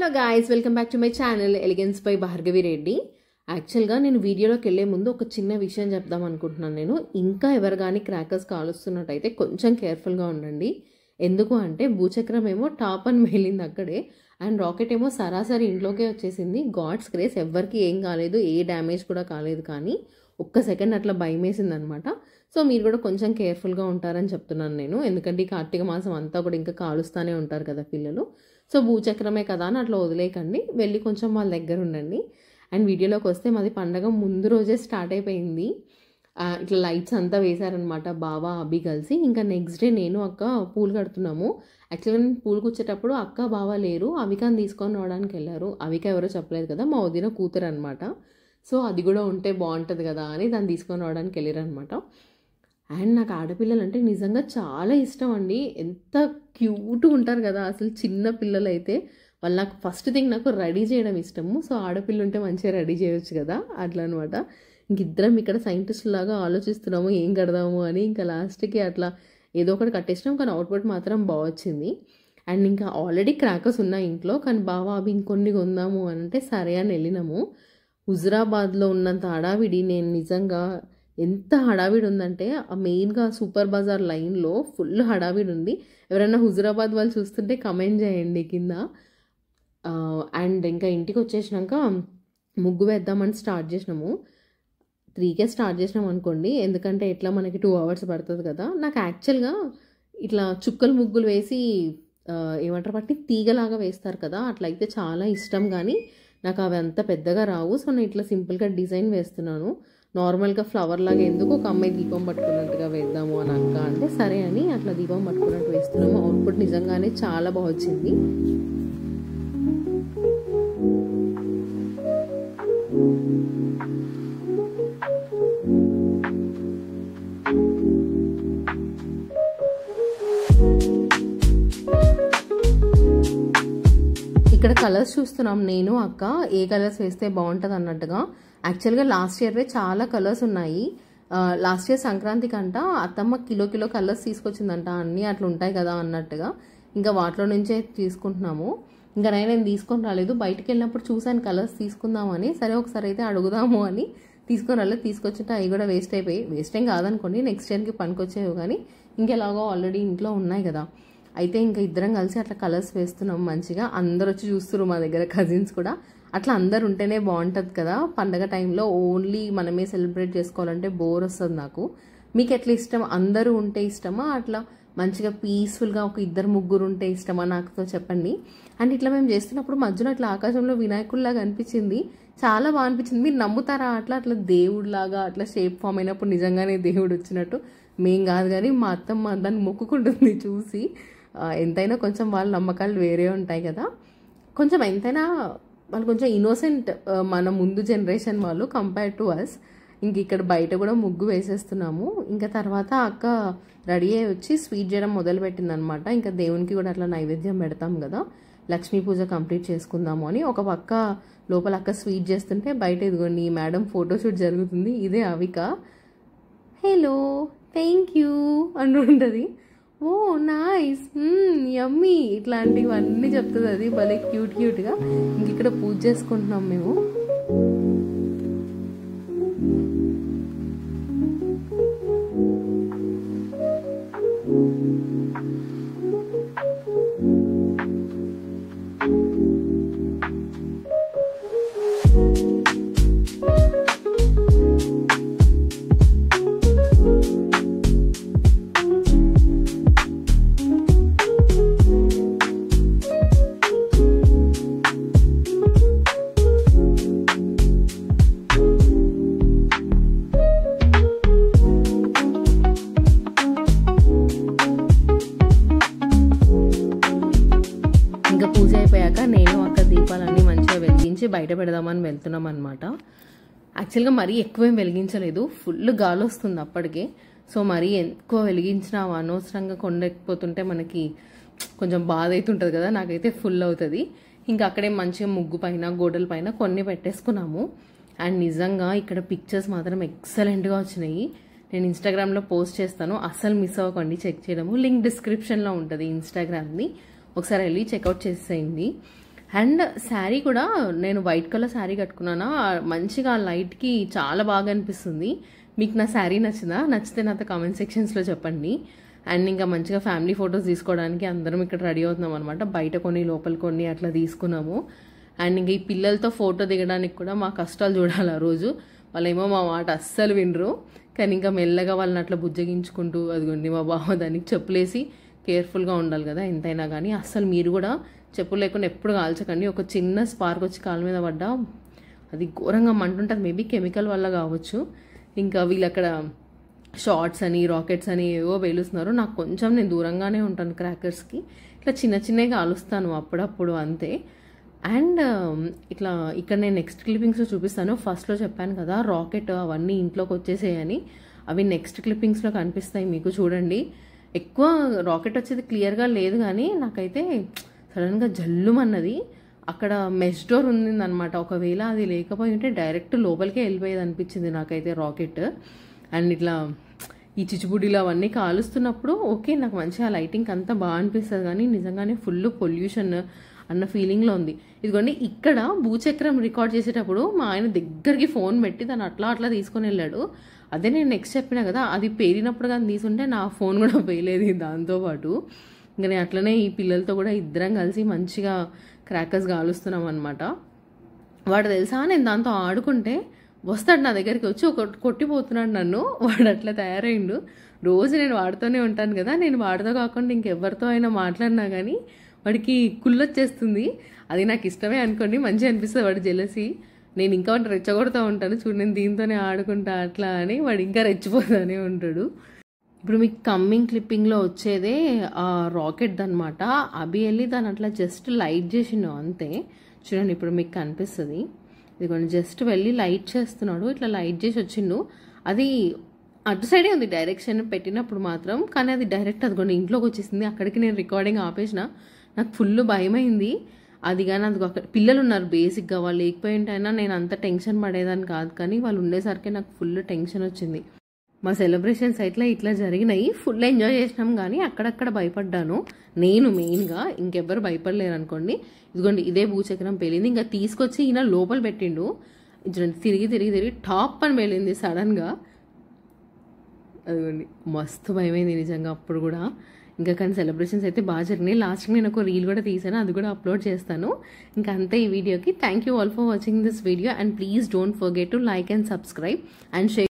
Hello guys, welcome back to my channel elegance by Bhargavi Reddy. యాక్చువల్గా నేను వీడియోలోకి వెళ్ళే ముందు ఒక చిన్న విషయం చెప్దాం అనుకుంటున్నాను. నేను ఇంకా ఎవరు కానీ క్రాకర్స్ కాలుస్తున్నట్టయితే కొంచెం కేర్ఫుల్గా ఉండండి. ఎందుకు అంటే భూచక్రం ఏమో టాప్ అని మేలింది అక్కడే, అండ్ రాకెట్ ఏమో సరాసరి ఇంట్లోకే వచ్చేసింది. గాడ్స్ గ్రేస్, ఎవ్వరికి ఏం కాలేదు, ఏ డ్యామేజ్ కూడా కాలేదు. కానీ ఒక్క సెకండ్ అట్లా భయం వేసింది అనమాట. సో మీరు కూడా కొంచెం కేర్ఫుల్గా ఉంటారని చెప్తున్నాను నేను. ఎందుకంటే ఈ కార్తీక మాసం అంతా కూడా ఇంకా కాలుస్తూనే ఉంటారు కదా పిల్లలు. సో భూచక్రమే కదా అని అట్లా వదిలేయకండి, వెళ్ళి కొంచెం వాళ్ళ దగ్గర ఉండండి. అండ్ వీడియోలోకి వస్తే మాది పండగ ముందు రోజే స్టార్ట్ అయిపోయింది. ఇట్లా లైట్స్ అంతా వేశారనమాట బావ అబ్బి కలిసి. ఇంకా నెక్స్ట్ డే నేను అక్క పూలు కడుతున్నాము. యాక్చువల్గా నేను పూలు కూర్చేటప్పుడు అక్క బావ లేరు, అవికాని తీసుకొని రావడానికి వెళ్ళారు. అవిక ఎవరో చెప్పలేదు కదా, మా వదిన కూతురు అనమాట. సో అది కూడా ఉంటే బాగుంటుంది కదా అని దాన్ని తీసుకొని రావడానికి వెళ్ళారనమాట. అండ్ నాకు ఆడపిల్లలు అంటే నిజంగా చాలా ఇష్టం అండి. ఎంత క్యూట్గా ఉంటారు కదా అసలు చిన్న పిల్లలు అయితే. వాళ్ళు నాకు ఫస్ట్ థింగ్ నాకు రెడీ చేయడం ఇష్టము. సో ఆడపిల్ల ఉంటే మంచిగా రెడీ చేయొచ్చు కదా, అట్లా అనమాట. ఇంకిద్దరం ఇక్కడ సైంటిస్ట్ లాగా ఆలోచిస్తున్నాము ఏం కడదాము అని. ఇంకా లాస్ట్కి అట్లా ఏదో ఒకటి కట్టేసినాం, కానీ అవుట్పుట్ మాత్రం బాగా వచ్చింది. అండ్ ఇంకా ఆల్రెడీ క్రాకర్స్ ఉన్నాయి ఇంట్లో, కానీ బావా అవి ఇంకొన్ని కొందాము అని అంటే సరే అని వెళ్ళినాము. హుజురాబాద్లో ఉన్నంత హడావిడి నేను నిజంగా ఎంత హడావిడి ఉందంటే మెయిన్గా సూపర్ బజార్ లైన్లో ఫుల్ హడావిడి ఉంది. ఎవరైనా హుజురాబాద్ వాళ్ళు చూస్తుంటే కమెంట్ చేయండి కింద. అండ్ ఇంకా ఇంటికి వచ్చేసినాక ముగ్గు వేద్దామని స్టార్ట్ చేసినాము. 3కే స్టార్ట్ చేసినాం అనుకోండి, ఎందుకంటే ఎట్లా మనకి 2 hours పడుతుంది కదా. నాకు యాక్చువల్గా ఇట్లా చుక్కలు ముగ్గులు వేసి ఏమంటారు వాటిని తీగలాగా వేస్తారు కదా, అట్లయితే చాలా ఇష్టం. కానీ నాకు అవి అంత పెద్దగా రావు. సో నేను ఇట్లా సింపుల్గా డిజైన్ వేస్తున్నాను. నార్మల్గా ఫ్లవర్ లాగా ఎందుకు ఒక అమ్మాయి దీపం పట్టుకున్నట్టుగా వేద్దాము అని అక్క అంటే సరే అని అట్లా దీపం పట్టుకున్నట్టు వేస్తున్నాము. అవుట్పుట్ నిజంగానే చాలా బాగా వచ్చింది. ఇక్కడ కలర్స్ చూస్తున్నాం నేను అక్క, ఏ కలర్స్ వేస్తే బాగుంటుంది అన్నట్టుగా. యాక్చువల్గా లాస్ట్ ఇయర్వే చాలా కలర్స్ ఉన్నాయి. లాస్ట్ ఇయర్ సంక్రాంతికి అంట అత్తమ్మ కిలో కలర్స్ తీసుకొచ్చిందంట, అన్నీ అట్లా ఉంటాయి కదా అన్నట్టుగా. ఇంకా వాటిలో నుంచే తీసుకుంటున్నాము. ఇంకా నేను తీసుకొని రాలేదు, బయటికి వెళ్ళినప్పుడు చూసాను కలర్స్ తీసుకుందామని. సరే ఒకసారి అయితే అడుగుదాము అని తీసుకొని రాలేదు. తీసుకొచ్చింటే అవి కూడా వేస్ట్ అయిపోయి, వేస్ట్ ఏం కాదనుకోండి, నెక్స్ట్ ఇయర్కి పనికొచ్చేవి. కానీ ఇంకెలాగో ఆల్రెడీ ఇంట్లో ఉన్నాయి కదా. అయితే ఇంకా ఇద్దరం కలిసి అట్లా కలర్స్ వేస్తున్నాం మంచిగా. అందరు వచ్చి చూస్తున్నారు మా దగ్గర, కజిన్స్ కూడా. అట్లా అందరు ఉంటేనే బాగుంటుంది కదా పండగ టైంలో. ఓన్లీ మనమే సెలబ్రేట్ చేసుకోవాలంటే బోర్ వస్తుంది నాకు. మీకు ఎట్లా ఇష్టం? అందరూ ఉంటే ఇష్టమా, అట్లా మంచిగా పీస్ఫుల్గా ఒక 2-3 ఉంటే ఇష్టమా నాకుతో చెప్పండి. అండ్ ఇట్లా మేము చేస్తున్నప్పుడు మధ్యలో అట్లా ఆకాశంలో వినాయకుడిలాగా అనిపించింది, చాలా బాగా అనిపించింది. మీరు నమ్ముతారా? అట్లా దేవుడిలాగా అట్లా షేప్ ఫామ్ అయినప్పుడు నిజంగానే దేవుడు వచ్చినట్టు. మేం కాదు కానీ మా అత్తమ్మ దాన్ని మొక్కుకుంటుంది చూసి. ఎంతైనా కొంచెం వాళ్ళ నమ్మకాలు వేరే ఉంటాయి కదా. కొంచెం ఎంతైనా వాళ్ళు కొంచెం ఇన్నోసెంట్ మన ముందు జనరేషన్ వాళ్ళు కంపేర్ టు అస్. ఇంక ఇక్కడ బయట కూడా ముగ్గు వేసేస్తున్నాము. ఇంకా తర్వాత అక్క రెడీ అయ్యి వచ్చి స్వీట్ చేయడం మొదలుపెట్టింది అనమాట. ఇంకా దేవునికి కూడా అట్లా నైవేద్యం పెడతాం కదా, లక్ష్మీ పూజ కంప్లీట్ చేసుకుందాము అని. ఒక పక్క లోపల అక్క స్వీట్ చేస్తుంటే బయట ఇదిగోండి మేడం ఫోటోషూట్ జరుగుతుంది. ఇదే అవిక. హలో, థ్యాంక్ యూ అంటుంటుంది. ఓ నైస్, యమ్మీ, ఇట్లాంటివన్నీ చెప్తుంది. అది భలే క్యూట్గా. ఇంక ఇక్కడ పూజ చేసుకుంటున్నాం మేము. పూజ అయిపోయాక నేను అక్క దీపాలన్నీ మంచిగా వెలిగించి బయట పెడదామని వెళ్తున్నాం అనమాట. యాక్చువల్గా మరీ ఎక్కువేం వెలిగించలేదు, ఫుల్ గాలి వస్తుంది అప్పటికే. సో మరీ ఎక్కువ వెలిగించినా అనవసరంగా కొండెక్కిపోతుంటే మనకి కొంచెం బాధ అవుతుంటుంది కదా, నాకైతే ఫుల్ అవుతుంది. ఇంకా అక్కడే మంచిగా ముగ్గు పైన గోడల పైన కొన్ని పెట్టేసుకున్నాము. అండ్ నిజంగా ఇక్కడ పిక్చర్స్ మాత్రం ఎక్సలెంట్గా వచ్చినాయి. నేను ఇన్స్టాగ్రామ్లో పోస్ట్ చేస్తాను, అస్సలు మిస్ అవ్వకండి చెక్ చేయడము. లింక్ డిస్క్రిప్షన్లో ఉంటుంది ఇన్స్టాగ్రామ్ని, ఒకసారి వెళ్ళి చెక్అవుట్ చేసేయండి. అండ్ శారీ కూడా నేను వైట్ కలర్ శారీ కట్టుకున్నానా, మంచిగా లైట్కి చాలా బాగా అనిపిస్తుంది. మీకు నా శారీ నచ్చిందా? నచ్చితే నాతో కామెంట్ సెక్షన్స్లో చెప్పండి. అండ్ ఇంకా మంచిగా ఫ్యామిలీ ఫొటోస్ తీసుకోవడానికి అందరం ఇక్కడ రెడీ అవుతున్నాం అనమాట. బయట కొన్ని లోపల కొన్ని అట్లా తీసుకున్నాము. అండ్ ఇంకా ఈ పిల్లలతో ఫోటో దిగడానికి కూడా మా కష్టాలు చూడాలి ఆ రోజు. వాళ్ళేమో మా మాట అస్సలు వినరు. కానీ ఇంకా మెల్లగా వాళ్ళని అట్లా బుజ్జగించుకుంటూ, అదిగోండి మా బావ దానికి చెప్పులేసి కేర్ఫుల్గా ఉండాలి కదా ఎంతైనా కానీ. అస్సలు మీరు కూడా చెప్పులు లేకుండా ఎప్పుడు కాల్చకండి. ఒక చిన్న స్పార్క్ వచ్చి కాళ్ళ మీద పడ్డా అది ఘోరంగా మంటుంటుంది. మేబీ కెమికల్ వల్ల కావచ్చు. ఇంకా వీళ్ళు అక్కడ షార్ట్స్ అని రాకెట్స్ అని ఏవో వేలుస్తున్నారు. నాకు కొంచెం నేను దూరంగానే ఉంటాను క్రాకర్స్కి. ఇట్లా చిన్న చిన్నగా కాలుస్తాను అప్పుడప్పుడు అంతే. అండ్ ఇట్లా ఇక్కడ నేను నెక్స్ట్ క్లిప్పింగ్స్లో చూపిస్తాను. ఫస్ట్లో చెప్పాను కదా రాకెట్ అవన్నీ ఇంట్లోకి వచ్చేసేయని, అవి నెక్స్ట్ క్లిప్పింగ్స్లో కనిపిస్తాయి మీకు. చూడండి, ఎక్కువ రాకెట్ వచ్చేది క్లియర్గా లేదు కానీ నాకైతే సడన్గా జల్లుమన్నది. అక్కడ మెష్ డోర్ ఉందన్నమాట. ఒకవేళ అది లేకపోయి ఉంటే డైరెక్ట్ లోపలికే వెళ్ళిపోయేది అనిపించింది నాకైతే రాకెట్. అండ్ ఇట్లా ఈ చిచ్చుబుడ్డిలు అవన్నీ కాలుస్తున్నప్పుడు ఓకే, నాకు మంచిగా లైటింగ్ అంతా బాగా అనిపిస్తుంది కానీ నిజంగానే ఫుల్ పొల్యూషన్ అన్న ఫీలింగ్లో ఉంది. ఇదిగోండి, ఇక్కడ భూచక్రం రికార్డ్ చేసేటప్పుడు మా ఆయన దగ్గరికి ఫోన్ పెట్టి దాన్ని అట్లా తీసుకొని వెళ్ళాడు. అదే నేను నెక్స్ట్ చెప్పినా కదా, అది పేరినప్పుడు కానీ తీసుంటే నా ఫోన్ కూడా పేయలేదు దాంతోపాటు. ఇంకా నేను అట్లనే ఈ పిల్లలతో కూడా ఇద్దరం కలిసి మంచిగా క్రాకర్స్ కాలుస్తున్నాం అనమాట. వాడు తెలుసా, నేను దాంతో ఆడుకుంటే వస్తాడు నా దగ్గరికి వచ్చి కొట్టిపోతున్నాడు నన్ను. వాడు అట్లా తయారైండు. రోజు నేను వాడుతూనే ఉంటాను కదా, నేను వాడితో కాకుండా ఇంకెవరితో అయినా మాట్లాడినా కానీ వాడికి కుళ్ళొచ్చేస్తుంది. అది నాకు ఇష్టమే అనుకోండి, మంచిగా అనిపిస్తుంది. వాడు జెలసి. నేను ఇంకా వాడిని రెచ్చగొడుతూ ఉంటాను, చూడు నేను దీంతోనే ఆడుకుంటా అట్లా అని. వాడు ఇంకా రెచ్చిపోతూనే ఉంటాడు. ఇప్పుడు మీకు కమ్మింగ్ క్లిప్పింగ్లో వచ్చేదే రాకెట్ అనమాట. అవి వెళ్ళి దాన్ని అట్లా జస్ట్ లైట్ చేసిండు అంతే. చూడండి, ఇప్పుడు మీకు కనిపిస్తుంది. ఇదిగోండి, జస్ట్ వెళ్ళి లైట్ చేస్తున్నాడు. ఇట్లా లైట్ చేసి వచ్చిండు. అది అటు సైడే ఉంది డైరెక్షన్ పెట్టినప్పుడు మాత్రం, కానీ అది డైరెక్ట్ అదిగోండి ఇంట్లోకి వచ్చేసింది. అక్కడికి నేను రికార్డింగ్ ఆపేసిన. నాకు ఫుల్ భయమైంది. అది కానీ అది అక్కడ పిల్లలు ఉన్నారు బేసిక్గా, వాళ్ళు లేకపోయి ఉంటైనా నేను అంత టెన్షన్ పడేదాన్ని కాదు, కానీ వాళ్ళు ఉండేసరికి నాకు ఫుల్ టెన్షన్ వచ్చింది. మా సెలబ్రేషన్స్ అయితే ఇట్లా జరిగినాయి. ఫుల్ ఎంజాయ్ చేసినాం కానీ అక్కడక్కడ భయపడ్డాను నేను మెయిన్గా. ఇంకెవ్వరు భయపడలేరు అనుకోండి. ఇదిగోండి, ఇదే భూచక్రం పేలింది. ఇంకా తీసుకొచ్చి ఈయన లోపల పెట్టిండు. తిరిగి టాప్ అని పేలింది సడన్గా. అదిగోండి, మస్తు భయమైంది నిజంగా అప్పుడు కూడా. ఇంకా కానీ సెలబ్రేషన్స్ అయితే బాగా జరిగినాయి. లాస్ట్కి నేను ఒక రీల్ కూడా తీసాను, అది కూడా అప్లోడ్ చేస్తాను. ఇంకా అంతే ఈ వీడియోకి. Thank you all for watching this video and please don't forget to like and subscribe and share.